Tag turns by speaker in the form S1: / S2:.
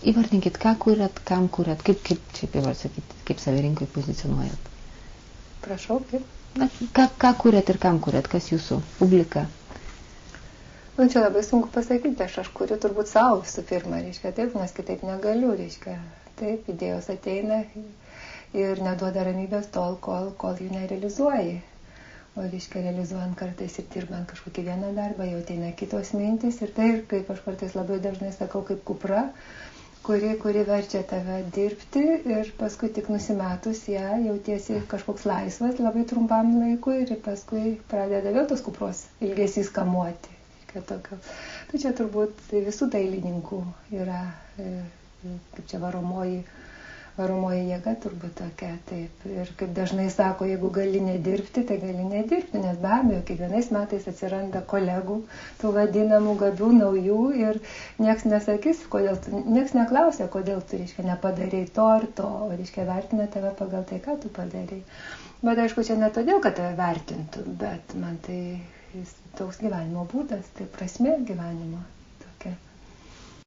S1: Įvardinkit, ką kuriat, kam kuriat, kaip čia pasakyti, kaip save rinkai pozicionuojat.
S2: Prašau, kaip?
S1: Na, ką kuriat ir kam kuriat, kas jūsų publika?
S2: Nu, čia labai sunku pasakyti, aš kuriu turbūt savo visų pirma, reiškia, taip, nes kitaip negaliu, reiškia, taip, idėjos ateina ir neduoda ramybės tol, kol jų nerealizuoji. O, reiškia, realizuojant kartais ir dirbant kažkokį vieną darbą, jau ateina kitos mintis ir tai, kaip aš kartais labai dažnai sakau, kaip kupra, kuri verčia tave dirbti ir paskui tik nusimetus ją jautiesi kažkoks laisvas labai trumpam laikui ir paskui pradeda vėl tos kupros ilgesys kamuoti. Tai čia turbūt visų dailininkų yra, kaip čia varomoji jėga turbūt tokia, taip. Ir kaip dažnai sako, jeigu gali nedirbti, tai gali nedirbti, nes be abejo, kiekvienais metais atsiranda kolegų, tų vadinamų gabių, naujų ir nieks nesakys, nieks neklausia, kodėl tu, reiškia, nepadarei to ar to, o, reiškia, vertina tave pagal tai, ką tu padarei. Bet aišku, čia ne todėl, kad tave vertintų, bet man tai toks gyvenimo būdas, tai prasmė gyvenimo.